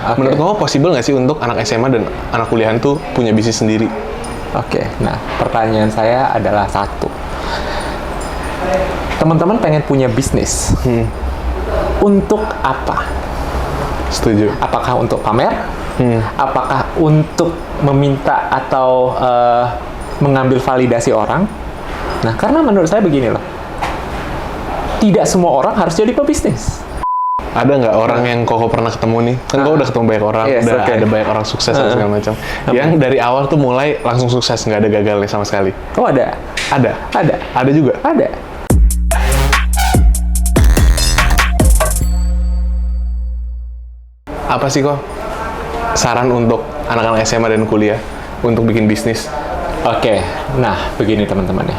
Okay. Menurut kamu possible nggak sih untuk anak SMA dan anak kuliahan tuh punya bisnis sendiri? Oke, nah pertanyaan saya adalah satu. Teman-teman pengen punya bisnis. Untuk apa? Setuju. Apakah untuk pamer? Apakah untuk meminta atau mengambil validasi orang? Nah, karena menurut saya begini loh. Tidak semua orang harus jadi pebisnis. Ada nggak orang yang koko pernah ketemu nih? Kan kau udah ketemu banyak orang, Yes, udah okay. ada banyak orang sukses dan segala macam. Yang dari awal tuh mulai langsung sukses, nggak ada gagalnya sama sekali. Oh, ada? Ada? Ada. Ada juga? Ada. Apa sih kok saran untuk anak-anak SMA dan kuliah untuk bikin bisnis? Oke, nah begini teman-teman ya.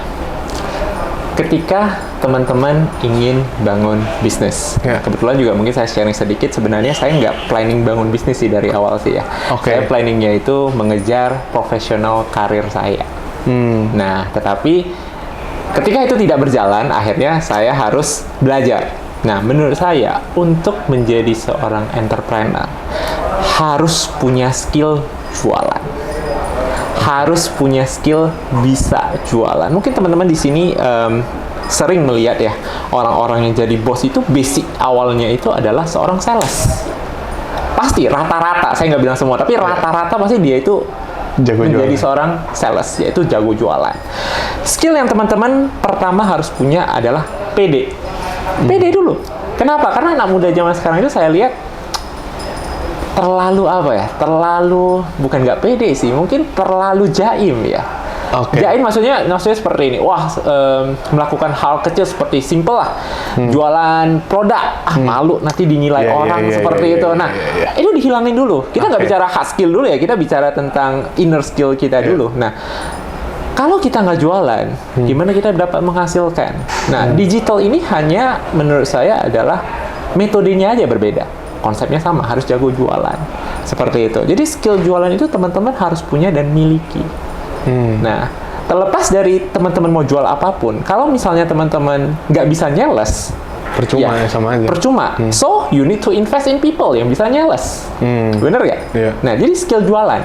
Ketika teman-teman ingin bangun bisnis, Ya. kebetulan juga mungkin saya sharing sedikit, sebenarnya saya nggak planning bangun bisnis sih dari awal sih ya. Oke. Saya planningnya itu mengejar profesional karir saya. Nah, tetapi ketika itu tidak berjalan, akhirnya saya harus belajar. Nah, menurut saya, untuk menjadi seorang entrepreneur, harus punya skill jualan. Harus punya skill bisa jualan. Mungkin teman-teman di sini sering melihat ya, orang-orang yang jadi bos itu basic awalnya itu adalah seorang sales. Pasti, rata-rata, saya nggak bilang semua, tapi rata-rata pasti dia itu Jago menjadi jualan. seorang sales, yaitu jago jualan. Skill yang teman-teman pertama harus punya adalah PD. PD dulu. Kenapa? Karena anak muda zaman sekarang itu saya lihat terlalu apa ya? Terlalu, bukan nggak pede sih, mungkin terlalu jaim ya. Oke. Jaim maksudnya seperti ini. Wah, melakukan hal kecil seperti simple lah. Jualan produk, malu nanti dinilai Iya, orang iya, seperti iya, itu. iya, Nah, iya. itu dihilangin dulu. Kita nggak Oke. bicara hard skill dulu ya, kita bicara tentang inner skill kita dulu. Nah, kalau kita nggak jualan, gimana kita dapat menghasilkan? Nah, digital ini hanya menurut saya adalah metodenya aja berbeda. Konsepnya sama, harus jago jualan. Seperti itu. Jadi skill jualan itu teman-teman harus punya dan miliki. Nah, terlepas dari teman-teman mau jual apapun, kalau misalnya teman-teman nggak bisa nyales, Percuma ya, sama aja. percuma. So, you need to invest in people yang bisa nyales. Bener nggak? Iya. Nah, jadi skill jualan.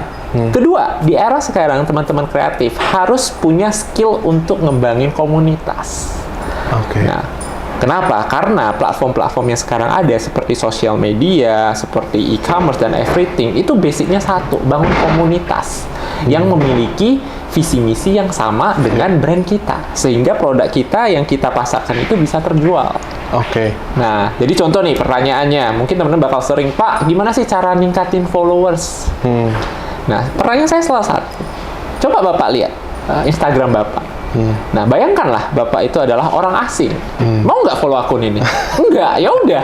Kedua, di era sekarang teman-teman kreatif harus punya skill untuk ngembangin komunitas. Oke. Nah, kenapa? Karena platform-platform yang sekarang ada seperti sosial media, seperti e-commerce dan everything, itu basicnya satu, bangun komunitas yang memiliki visi misi yang sama dengan brand kita, sehingga produk kita yang kita pasarkan itu bisa terjual. Oke. Nah, jadi contoh nih pertanyaannya, mungkin teman-teman bakal sering, Pak, gimana sih cara ningkatin followers? Nah, pertanyaan saya salah satu. Coba Bapak lihat Instagram Bapak. Nah, bayangkanlah Bapak itu adalah orang asing. Mau nggak follow akun ini? Enggak, ya udah.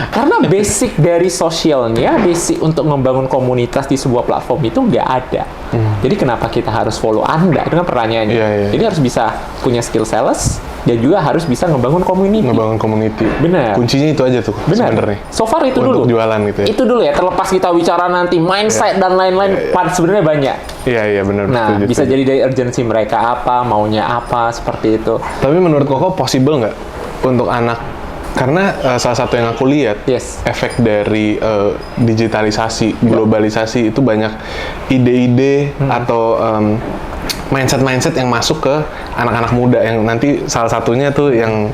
Karena basic dari sosialnya, basic untuk membangun komunitas di sebuah platform itu nggak ada. Jadi kenapa kita harus follow Anda? Itu kan pertanyaannya. Iya, iya. Jadi harus bisa punya skill sales, dan juga harus bisa ngebangun community. Ngebangun community. Benar. Kuncinya itu aja tuh Benar. sebenarnya. So far itu Untuk dulu. jualan gitu ya. Itu dulu ya. Terlepas kita bicara nanti mindset dan lain-lain, sebenarnya banyak. Iya, iya benar. Nah, Setuju, bisa setuju. jadi dari urgensi mereka apa, maunya apa, seperti itu. Tapi menurut Koko possible nggak untuk anak? Karena salah satu yang aku lihat, Yes. efek dari digitalisasi, globalisasi itu banyak ide-ide atau mindset-mindset yang masuk ke anak-anak muda yang nanti salah satunya tuh yang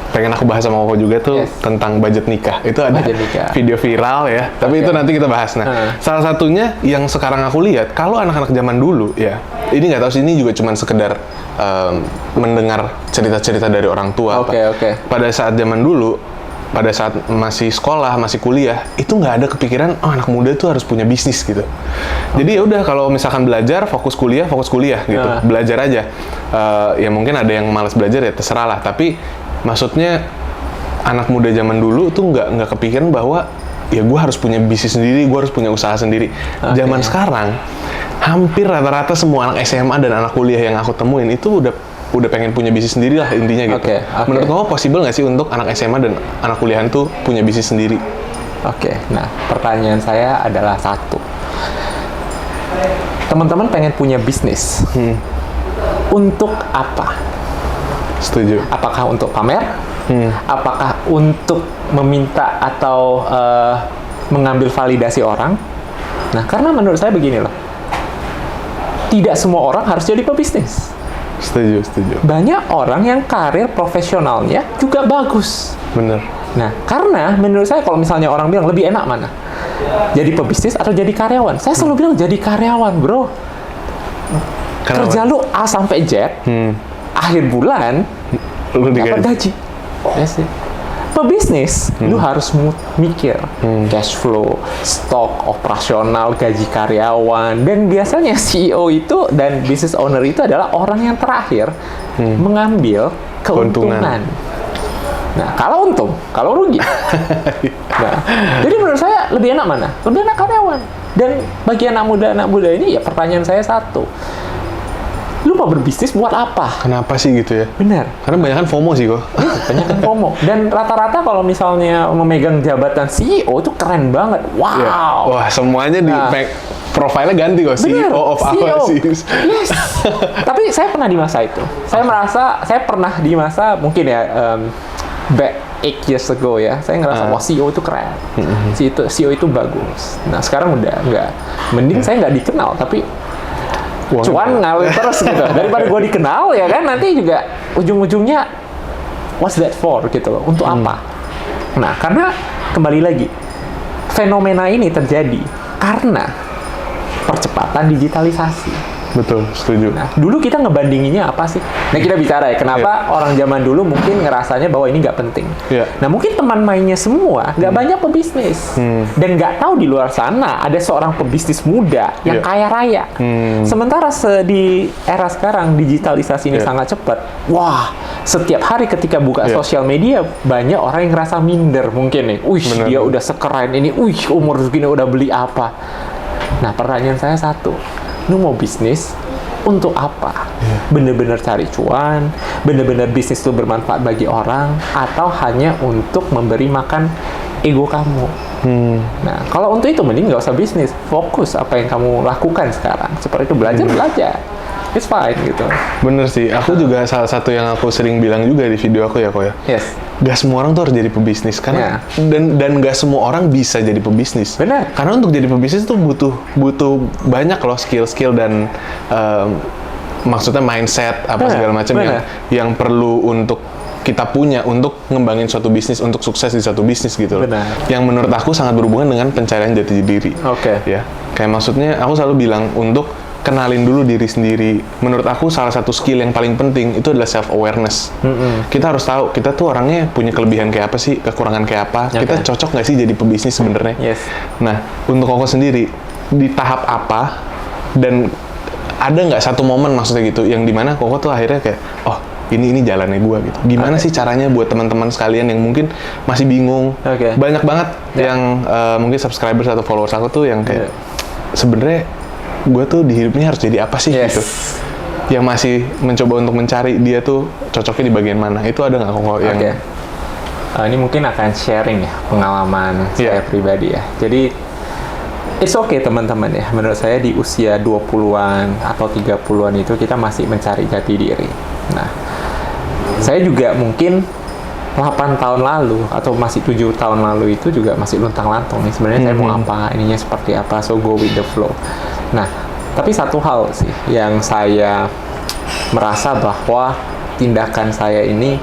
pengen aku bahas sama Koko juga tuh Yes. tentang budget nikah. Itu ada Budget nikah. video viral ya, tapi itu nanti kita bahas. Nah, salah satunya yang sekarang aku lihat, kalau anak-anak zaman dulu ya, ini nggak tahu sih, ini juga cuman sekedar mendengar cerita-cerita dari orang tua. Oke, oke. Pada saat zaman dulu, pada saat masih sekolah, masih kuliah, itu nggak ada kepikiran, oh anak muda itu harus punya bisnis gitu. Jadi ya udah, kalau misalkan belajar, fokus kuliah gitu. Belajar aja. Ya mungkin ada yang malas belajar ya terserah lah. Tapi maksudnya anak muda zaman dulu tuh nggak kepikiran bahwa ya gue harus punya bisnis sendiri, gue harus punya usaha sendiri. Zaman sekarang hampir rata-rata semua anak SMA dan anak kuliah yang aku temuin itu udah pengen punya bisnis sendiri lah intinya gitu. Oke. Menurut kamu possible nggak sih untuk anak SMA dan anak kuliahan tuh punya bisnis sendiri? Oke, nah pertanyaan saya adalah satu. Teman-teman pengen punya bisnis. Untuk apa? Setuju. Apakah untuk pamer? Apakah untuk meminta atau mengambil validasi orang. Nah, karena menurut saya begini loh, tidak semua orang harus jadi pebisnis. Setuju. Banyak orang yang karir profesionalnya juga bagus. Bener. Nah, karena menurut saya kalau misalnya orang bilang lebih enak mana? Jadi pebisnis atau jadi karyawan? Saya selalu bilang jadi karyawan, bro. Kenapa? Kerja lu A sampai Z, akhir bulan Lu dapat digaji. gaji. That's it. Pebisnis, lu harus mikir cash flow, stok operasional, gaji karyawan, dan biasanya CEO itu dan business owner itu adalah orang yang terakhir mengambil keuntungan. Nah, kalau untung, kalau rugi. Nah, jadi menurut saya lebih enak mana? Lebih enak karyawan. Dan bagi anak muda ini ya pertanyaan saya satu. Lu mau berbisnis buat apa? Kenapa sih gitu ya? Benar. Karena banyak kan FOMO sih kok. Banyak yang FOMO. Dan rata-rata kalau misalnya memegang jabatan CEO itu keren banget. Wow. Ya. Wah, semuanya di profilnya ganti kok. Bener, CEO of apa sih? Yes. Tapi saya pernah di masa itu. Saya pernah di masa mungkin ya back 8 years ago ya. Saya ngerasa wah CEO itu keren. CEO itu bagus. Nah, sekarang udah enggak. Mending saya nggak dikenal tapi cuan ngalir terus gitu. Daripada gue dikenal ya kan, nanti juga ujung-ujungnya what's that for gitu loh, untuk apa? Nah, karena kembali lagi fenomena ini terjadi karena percepatan digitalisasi. Betul, setuju. Nah, dulu kita ngebandinginnya apa sih? Nah, kita bicara ya, kenapa orang zaman dulu mungkin ngerasanya bahwa ini nggak penting. Nah, mungkin teman mainnya semua nggak banyak pebisnis. Dan nggak tahu di luar sana ada seorang pebisnis muda yang kaya raya. Sementara di era sekarang, digitalisasi ini sangat cepat. Wah, setiap hari ketika buka sosial media, banyak orang yang ngerasa minder mungkin nih. Dia udah sekeren ini. Umur segini udah beli apa? Nah, pertanyaan saya satu. Lu mau bisnis untuk apa? Bener-bener cari cuan, bener-bener bisnis itu bermanfaat bagi orang, atau hanya untuk memberi makan ego kamu? Nah, kalau untuk itu mending nggak usah bisnis, fokus apa yang kamu lakukan sekarang. Seperti itu, belajar. It's fine gitu. Bener sih, aku juga salah satu yang aku sering bilang juga di video aku ya kok ya. Yes. Gak semua orang tuh harus jadi pebisnis karena dan gak semua orang bisa jadi pebisnis. Benar. Karena untuk jadi pebisnis tuh butuh banyak loh skill dan maksudnya mindset apa segala macam yang perlu untuk kita punya untuk ngembangin suatu bisnis, untuk sukses di suatu bisnis gitu loh. Yang menurut aku sangat berhubungan dengan pencarian jati diri. Ya, kayak maksudnya aku selalu bilang untuk kenalin dulu diri sendiri. Menurut aku salah satu skill yang paling penting itu adalah self awareness. Kita harus tahu kita tuh orangnya punya kelebihan kayak apa sih, kekurangan kayak apa. Kita cocok nggak sih jadi pebisnis sebenarnya? Nah, untuk Koko sendiri di tahap apa dan ada nggak satu momen maksudnya gitu yang dimana Koko tuh akhirnya kayak ini jalannya gue gitu. Gimana sih caranya buat teman-teman sekalian yang mungkin masih bingung? Banyak banget yang mungkin subscribers atau followers aku tuh yang kayak sebenarnya gue tuh di hidup ini harus jadi apa sih gitu, yang masih mencoba untuk mencari dia tuh cocoknya di bagian mana. Itu ada nggak kok yang ini mungkin akan sharing ya pengalaman saya pribadi ya. Jadi it's okay teman-teman ya, menurut saya di usia 20-an atau 30-an itu kita masih mencari jati diri. Nah, saya juga mungkin 8 tahun lalu atau masih 7 tahun lalu itu juga masih luntang-lantung nih sebenarnya saya mau apa, ininya seperti apa, so go with the flow. Nah, tapi satu hal sih yang saya merasa bahwa tindakan saya ini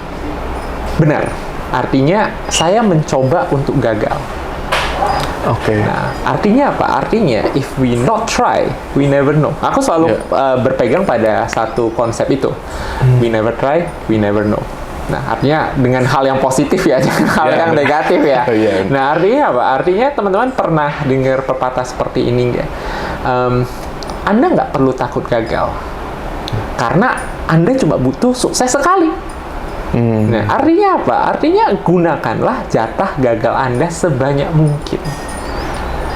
benar. Artinya saya mencoba untuk gagal. Nah, artinya apa? Artinya if we not try, we never know. Aku selalu berpegang pada satu konsep itu. We never try, we never know. Nah, artinya dengan hal yang positif ya, jangan hal yang negatif ya. Nah, artinya apa? Artinya teman-teman pernah dengar pepatah seperti ini nggak? Anda nggak perlu takut gagal. Karena Anda cuma butuh sukses sekali. Nah, artinya apa? Artinya gunakanlah jatah gagal Anda sebanyak mungkin.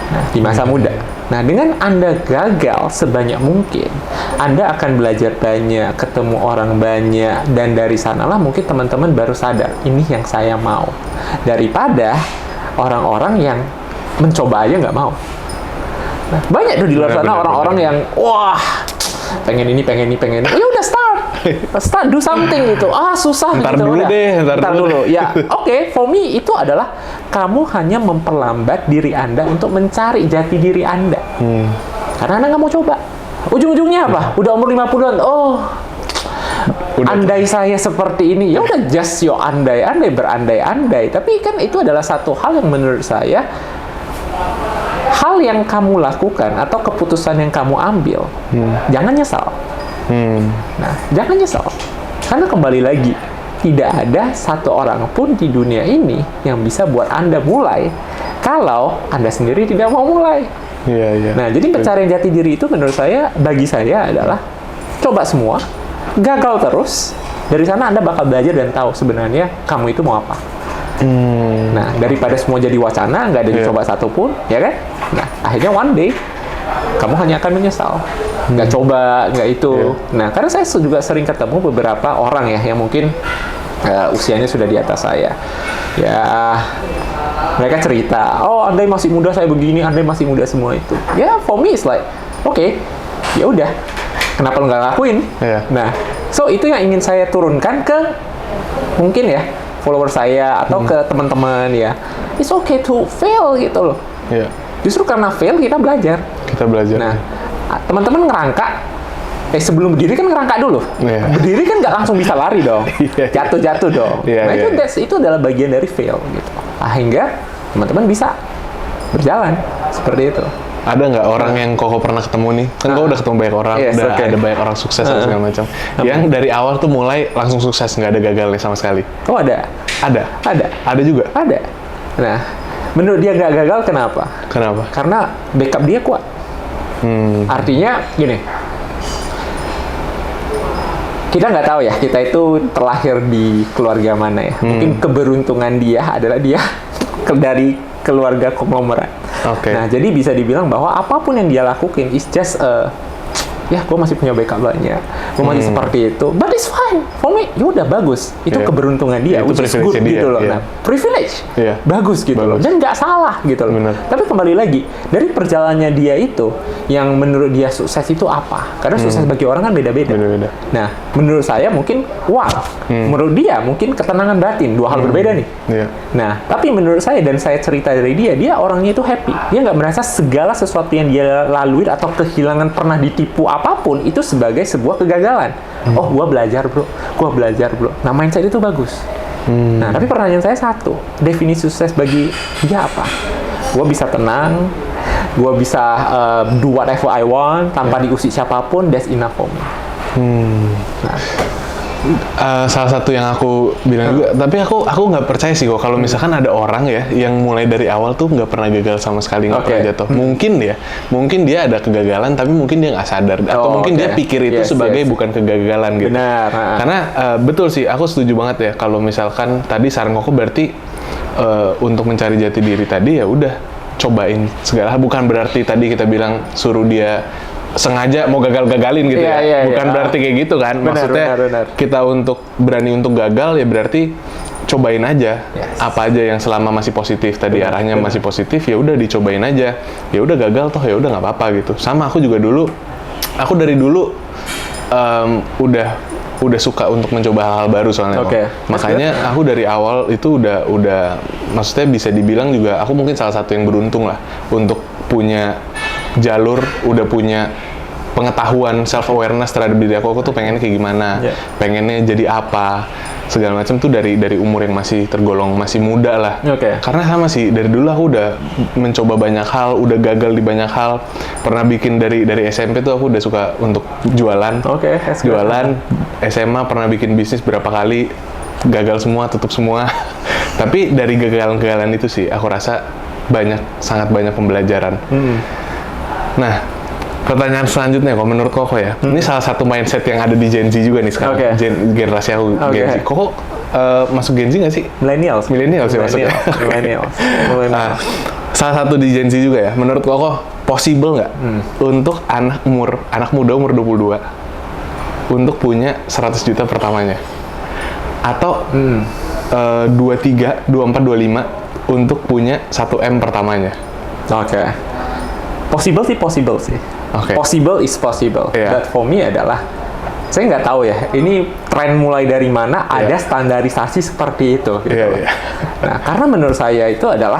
Nah, di masa muda. Nah, dengan Anda gagal sebanyak mungkin, Anda akan belajar banyak, ketemu orang banyak, dan dari sanalah mungkin teman-teman baru sadar, ini yang saya mau. Daripada orang-orang yang mencoba aja nggak mau. Nah, banyak tuh di luar sana orang-orang yang, wah, pengen ini. Ya udah start, do something gitu. Susah ntar gitu. Dulu deh. Ya, oke, for me itu adalah kamu hanya memperlambat diri Anda untuk mencari jati diri Anda. Karena Anda nggak mau coba. Ujung-ujungnya apa? Udah umur 50-an, andai saya seperti ini, ya udah just yo andai-andai, berandai-andai. Tapi kan itu adalah satu hal yang menurut saya, hal yang kamu lakukan atau keputusan yang kamu ambil, jangan nyesal. Nah, jangan nyesal. Karena kembali lagi, tidak ada satu orang pun di dunia ini yang bisa buat Anda mulai kalau Anda sendiri tidak mau mulai. Nah, jadi pencarian jati diri itu menurut saya, bagi saya adalah coba semua, gagal terus, dari sana Anda bakal belajar dan tahu sebenarnya kamu itu mau apa. Nah, daripada semua jadi wacana, nggak ada dicoba satupun, ya kan? Nah, akhirnya one day, kamu hanya akan menyesal. Nggak coba, nggak itu. Nah, karena saya juga sering ketemu beberapa orang ya, yang mungkin usianya sudah di atas saya. Ya, mereka cerita, andai masih muda saya begini, andai masih muda semua itu. Ya, for me it's like, oke, ya udah. Kenapa lo nggak lakuin? Nah, so itu yang ingin saya turunkan ke mungkin ya follower saya atau ke teman-teman ya. It's okay to fail gitu loh. Justru karena fail kita belajar. Nah, teman-teman ngerangka. Sebelum berdiri kan ngerangka dulu. Berdiri kan nggak langsung bisa lari dong. Jatuh-jatuh dong. Nah, itu adalah bagian dari fail gitu. Hingga teman-teman bisa berjalan seperti itu. Ada nggak orang yang Koko pernah ketemu nih? Kan Koko udah ketemu banyak orang, ada banyak orang sukses dan segala macam. Yang dari awal tuh mulai langsung sukses, nggak ada gagalnya sama sekali. Ada. Ada juga? Ada. Nah, menurut dia nggak gagal, kenapa? Karena backup dia kuat. Artinya gini, kita nggak tahu ya, kita itu terlahir di keluarga mana ya. Mungkin keberuntungan dia adalah dia dari keluarga konglomerat. Nah, jadi bisa dibilang bahwa apapun yang dia lakukan is just ya, gue masih punya backup banyak, gue masih seperti itu, but it's fine for me. Ya udah, bagus, itu keberuntungan dia, itu which is good dia, gitu loh. Nah, privilege, bagus gitu loh, dan nggak salah gitu loh. Tapi kembali lagi, dari perjalanannya dia itu, yang menurut dia sukses itu apa? Karena sukses bagi orang kan beda-beda. Nah, menurut saya mungkin menurut dia mungkin ketenangan batin, dua hal berbeda nih. Nah, tapi menurut saya, dan saya cerita dari dia orangnya itu happy. Dia nggak merasa segala sesuatu yang dia lalui atau kehilangan, pernah ditipu apapun itu sebagai sebuah kegagalan. Gua belajar bro. Nah, mindset itu bagus. Nah, tapi pertanyaan saya satu, definisi sukses bagi dia apa? Gua bisa tenang, gua bisa do whatever I want tanpa diusik siapapun, that's enough for me. Nah, salah satu yang aku bilang juga, tapi aku nggak percaya sih kok kalau misalkan ada orang ya yang mulai dari awal tuh nggak pernah gagal sama sekali, nggak pernah jatuh. Mungkin dia ada kegagalan tapi mungkin dia nggak sadar, atau mungkin dia pikir itu sebagai bukan kegagalan gitu. Karena betul sih, aku setuju banget ya kalau misalkan tadi saran Koko berarti untuk mencari jati diri tadi ya udah cobain segala, bukan berarti tadi kita bilang suruh dia sengaja mau gagal-gagalin gitu bukan berarti kayak gitu kan. Maksudnya kita untuk berani untuk gagal ya berarti cobain aja apa aja yang selama masih positif tadi, arahnya masih positif, ya udah dicobain aja. Ya udah gagal toh ya udah nggak apa-apa gitu. Sama aku juga aku dari dulu udah suka untuk mencoba hal-hal baru soalnya. Makanya aku dari awal itu udah maksudnya bisa dibilang juga aku mungkin salah satu yang beruntung lah untuk punya jalur, udah punya pengetahuan, self awareness terhadap diri aku tuh pengennya kayak gimana, pengennya jadi apa, segala macam tuh dari umur yang masih tergolong masih muda lah. Karena sama sih, dari dulu aku udah mencoba banyak hal, udah gagal di banyak hal. Pernah bikin dari SMP tuh aku udah suka untuk jualan. Jualan, SMA pernah bikin bisnis berapa kali, gagal semua, tutup semua. Tapi dari kegagalan-kegagalan itu sih aku rasa sangat banyak pembelajaran. Nah, pertanyaan selanjutnya kok menurut Koko ya, ini salah satu mindset yang ada di Gen Z juga nih sekarang, generasi aku Gen Z. Koko masuk Gen Z nggak sih? Millennials sih masuknya. Millennials. Nah, salah satu di Gen Z juga ya, menurut Koko possible nggak untuk anak muda umur 22 untuk punya 100 juta pertamanya? Atau 23, 24, 25 untuk punya 1M pertamanya? Possible sih. Possible is possible. But for me adalah, saya nggak tahu ya, ini tren mulai dari mana ada standarisasi seperti itu. Gitu. Nah, karena menurut saya itu adalah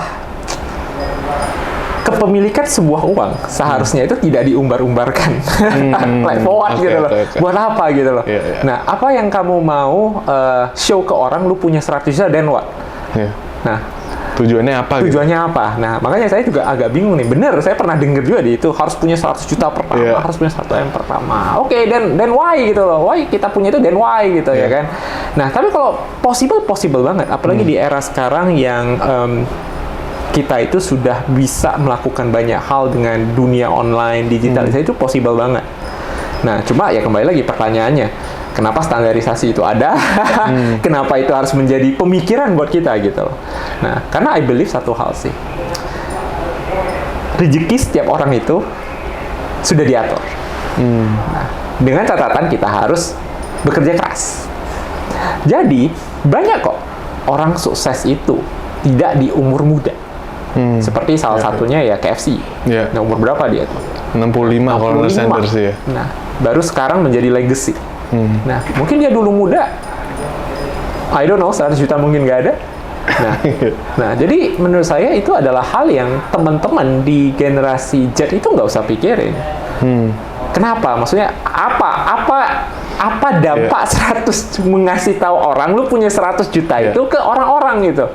kepemilikan sebuah uang seharusnya itu tidak diumbar-umbarkan, like for what gitu loh, buat apa gitu loh. Nah, apa yang kamu mau show ke orang, lu punya 100 juta, then what? Nah, tujuannya apa? Tujuannya apa? Nah, makanya saya juga agak bingung nih. Bener, saya pernah denger juga di itu harus punya 100 juta pertama, harus punya 1 M pertama. Oke, then why gitu loh? Why kita punya itu, then why gitu ya kan? Nah, tapi kalau possible banget, apalagi di era sekarang yang kita itu sudah bisa melakukan banyak hal dengan dunia online, digitalisasi itu possible banget. Nah, cuma ya kembali lagi pertanyaannya, kenapa standarisasi itu ada? Kenapa itu harus menjadi pemikiran buat kita gitu loh. Nah, karena I believe satu hal sih. Rezeki setiap orang itu sudah diatur. Nah, dengan catatan kita harus bekerja keras. Jadi, banyak kok orang sukses itu tidak di umur muda. Seperti salah satunya ya KFC. Nah, umur berapa dia tuh? 65 kalau Sanders ya. Nah, baru sekarang menjadi legacy. Nah, mungkin dia dulu muda, I don't know, 100 juta mungkin nggak ada. Nah, jadi menurut saya itu adalah hal yang teman-teman di generasi Z itu nggak usah pikirin. Kenapa? Maksudnya apa dampak 100 mengasih tahu orang lu punya 100 juta itu ke orang-orang gitu?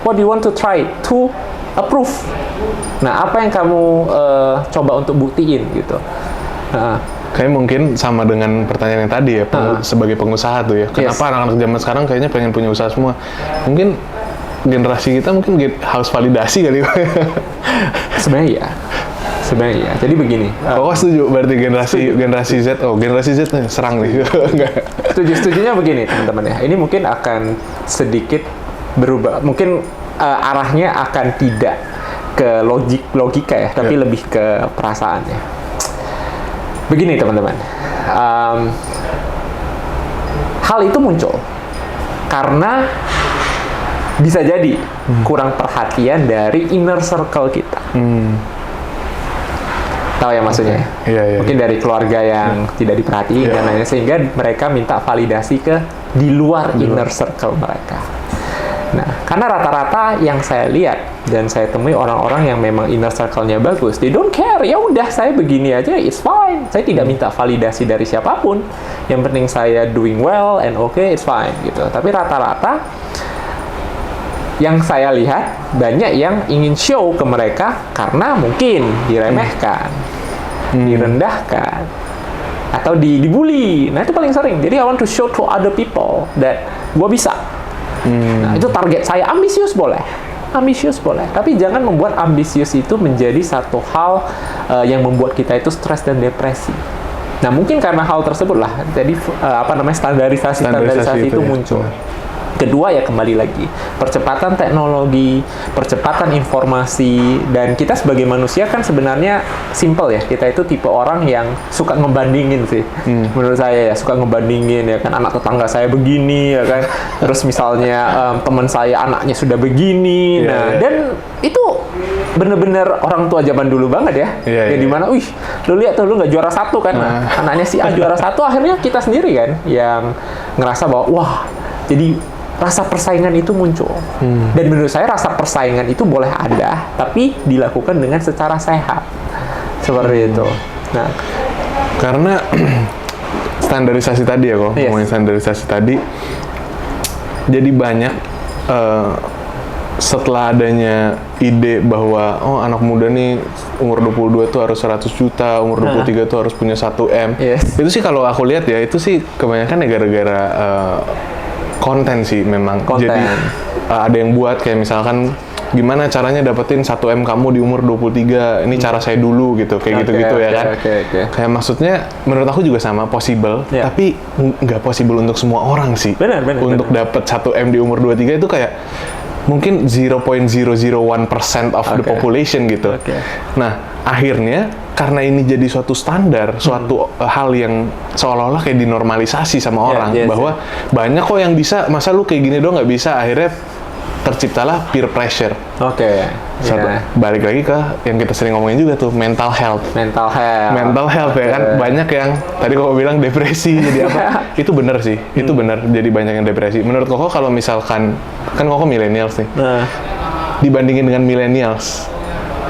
What do you want to try to approve? Nah, apa yang kamu coba untuk buktiin gitu? Kayak mungkin sama dengan pertanyaan yang tadi ya, sebagai pengusaha tuh ya. Kenapa anak-anak zaman sekarang kayaknya pengen punya usaha semua? Mungkin generasi kita mungkin harus validasi kali. Sebenarnya ya. Jadi begini. Oh, setuju. Berarti generasi Z. Oh, generasi Z nih serang nih. Setujunya begini, teman-teman ya. Ini mungkin akan sedikit berubah. Mungkin arahnya akan tidak ke logika ya, tapi lebih ke perasaan ya. Begini, teman-teman. Hal itu muncul karena bisa jadi kurang perhatian dari inner circle kita. Tahu ya maksudnya? Mungkin dari keluarga yang tidak diperhatiin dan lainnya, sehingga mereka minta validasi ke di luar inner circle mereka. Nah, karena rata-rata yang saya lihat dan saya temui orang-orang yang memang inner circle-nya bagus, they don't care. Ya udah, saya begini aja, it's fine. Saya tidak minta validasi dari siapapun. Yang penting saya doing well and okay, it's fine gitu. Tapi rata-rata yang saya lihat banyak yang ingin show ke mereka karena mungkin diremehkan, direndahkan, atau dibully. Nah, itu paling sering. Jadi I want to show to other people that gue bisa. Nah, itu target saya. Ambisius boleh, tapi jangan membuat ambisius itu menjadi satu hal yang membuat kita itu stres dan depresi. Nah, mungkin karena hal tersebut lah, jadi standarisasi itu muncul. Kedua ya kembali lagi, percepatan teknologi, percepatan informasi, dan kita sebagai manusia kan sebenarnya simple ya, kita itu tipe orang yang suka ngebandingin sih. Menurut saya ya, suka ngebandingin ya kan, anak tetangga saya begini ya kan, terus misalnya teman saya anaknya sudah begini, dan itu bener-bener orang tua zaman dulu banget ya, ya dimana, lu lihat tuh, lu nggak juara satu kan, anaknya si A juara satu, akhirnya kita sendiri kan yang ngerasa bahwa wah, jadi rasa persaingan itu muncul. Dan menurut saya rasa persaingan itu boleh ada, tapi dilakukan dengan secara sehat. Seperti itu. Nah, karena standarisasi tadi ya kok, ngomongin standarisasi tadi, jadi banyak setelah adanya ide bahwa anak muda nih umur 22 tuh harus 100 juta, umur 23 tuh harus punya 1 M. Itu sih kalau aku lihat ya, itu sih kebanyakan ya gara-gara konten sih memang. Jadi ada yang buat kayak misalkan gimana caranya dapetin 1 M kamu di umur 23, ini cara saya dulu gitu, kayak gitu-gitu ya kan. Kayak maksudnya menurut aku juga sama, possible, tapi nggak possible untuk semua orang sih. Untuk dapet 1 M di umur 23 itu kayak mungkin 0.001% of the population gitu. Nah, akhirnya karena ini jadi suatu standar, suatu hal yang seolah-olah kayak dinormalisasi sama orang, bahwa banyak kok yang bisa, masa lu kayak gini doang nggak bisa, akhirnya terciptalah peer pressure. Oke. Satu, Ya. balik lagi ke yang kita sering ngomongin juga tuh, mental health. Mental health. Mental health ya kan, banyak yang tadi Koko bilang depresi jadi apa? Itu bener sih, itu bener. Jadi banyak yang depresi. Menurut Koko kalau misalkan, kan Koko millennials nih, Nah, dibandingin dengan millennials,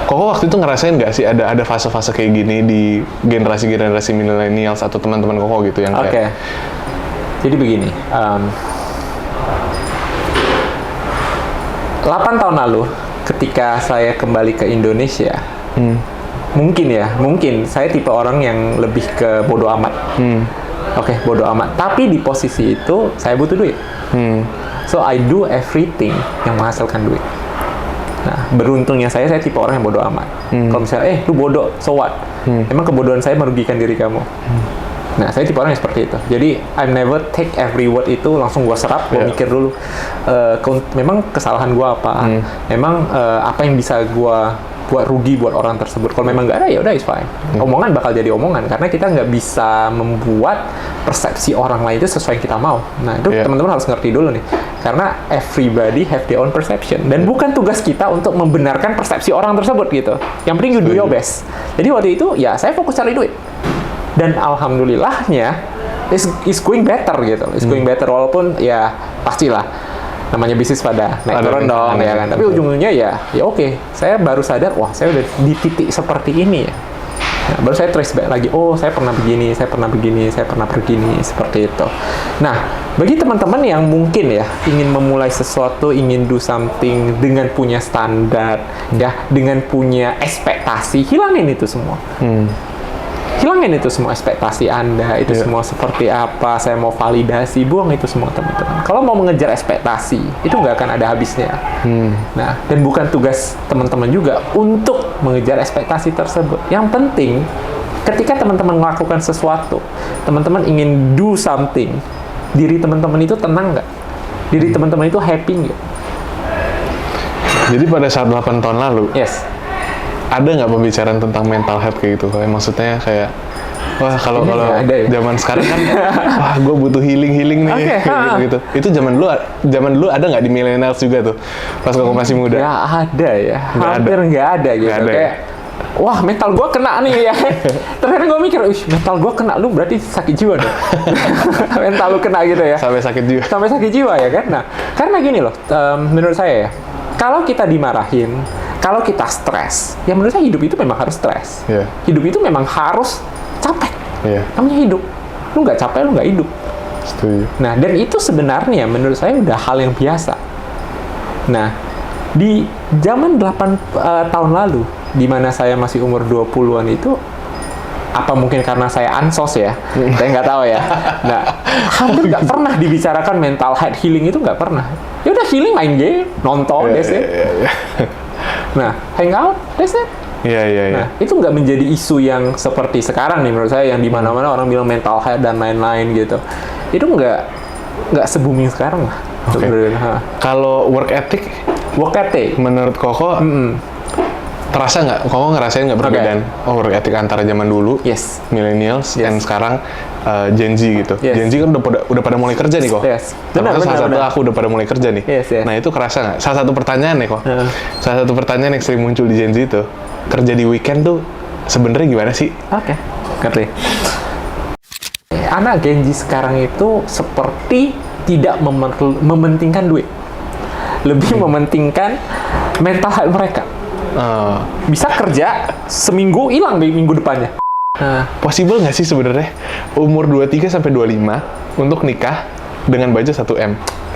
Koko waktu itu ngerasain nggak sih ada fase-fase kayak gini di generasi millennials atau teman-teman Koko gitu yang oke. kayak Jadi begini, 8 tahun lalu ketika saya kembali ke Indonesia, mungkin saya tipe orang yang lebih ke bodo amat. Oke, bodo amat. Tapi di posisi itu saya butuh duit. So I do everything yang menghasilkan duit. Nah, beruntungnya saya tipe orang yang bodo amat. Kalau misalnya, lu bodoh, so what? Emang kebodohan saya merugikan diri kamu. Nah, saya tipe orang yang seperti itu. Jadi, I never take every word itu langsung gua serap, gua mikir dulu. Memang kesalahan gua apa? Memang apa yang bisa gua buat rugi buat orang tersebut. Kalau memang nggak ada, ya udah, it's fine. Omongan bakal jadi omongan karena kita nggak bisa membuat persepsi orang lain itu sesuai yang kita mau. Nah, itu teman-teman harus ngerti dulu nih. Karena everybody have their own perception dan bukan tugas kita untuk membenarkan persepsi orang tersebut gitu. Yang penting you do your best. Jadi waktu itu ya saya fokus cari duit. Dan alhamdulillahnya is going better gitu. Is going better walaupun ya pastilah namanya bisnis pada naik turun dong ya kan. Tapi ujung-ujungnya ya oke. Saya baru sadar, wah saya udah di titik seperti ini ya. Nah, baru saya trace back lagi, oh saya pernah begini, saya pernah begini, saya pernah begini, seperti itu. Nah, bagi teman-teman yang mungkin ya ingin memulai sesuatu, ingin do something dengan punya standar, ya dengan punya ekspektasi, hilangin itu semua. Hilangin itu semua ekspektasi Anda, itu semua seperti apa, saya mau validasi, buang itu semua teman-teman. Kalau mau mengejar ekspektasi, itu nggak akan ada habisnya. Nah, dan bukan tugas teman-teman juga untuk mengejar ekspektasi tersebut. Yang penting, ketika teman-teman melakukan sesuatu, teman-teman ingin do something, diri teman-teman itu tenang nggak? Diri teman-teman itu happy nggak? Jadi pada saat 8 tahun lalu, Yes. ada nggak pembicaraan tentang mental health kayak gitu? Kayak maksudnya kayak, wah kalau nggak ada ya? zaman sekarang kan, wah gue butuh healing nih, Oke, kayak gitu. Itu zaman dulu ada nggak di millennials juga tuh, pas kamu masih muda? Nggak ada ya, hampir nggak ada gitu. Nggak ada, kayak, wah mental gue kena nih ya. Terkadang gue mikir, mental gue kena, lu berarti sakit jiwa dong. Mental lu kena gitu ya. Sampai sakit jiwa. Sampai sakit jiwa ya kan. Nah, karena gini loh, menurut saya ya, kalau kita dimarahin, kalau kita stres, ya menurut saya hidup itu memang harus stres. Yeah. Hidup itu memang harus capek. Yeah. Namanya hidup. Lu nggak capek, lu nggak hidup. Setuju. Nah, dan itu sebenarnya menurut saya udah hal yang biasa. Nah, di zaman 8 tahun lalu, di mana saya masih umur 20-an itu, apa mungkin karena saya ansos ya? Saya nggak tahu ya. Nah, hampir nggak pernah dibicarakan mental health healing itu nggak pernah. Ya udah healing, main game, nonton, that's it. Nah, hangout, that's it. Iya. Nah, itu nggak menjadi isu yang seperti sekarang nih menurut saya, yang di mana-mana orang bilang mental health dan lain-lain gitu. Itu nggak se-booming sekarang lah. Oke. Kalau work ethic, menurut Koko, terasa nggak? Koko ngerasain nggak perbedaan? Work ethic antara zaman dulu, Yes. millennials, dan sekarang Gen Z gitu. Yes. Gen Z kan udah pada mulai kerja nih kok. Yes. Termasuk salah satu aku udah pada mulai kerja nih. Yes. Nah itu kerasa nggak? Salah satu pertanyaan nih kok. Salah satu pertanyaan yang sering muncul di Gen Z itu, kerja di weekend tuh sebenarnya gimana sih? Oke, ngerti. Anak Gen Z sekarang itu seperti tidak mementingkan duit, lebih mementingkan mental health mereka. Bisa kerja seminggu, hilang di minggu depannya. Possible nggak sih sebenarnya umur 23 sampai 25 untuk nikah dengan budget 1 M?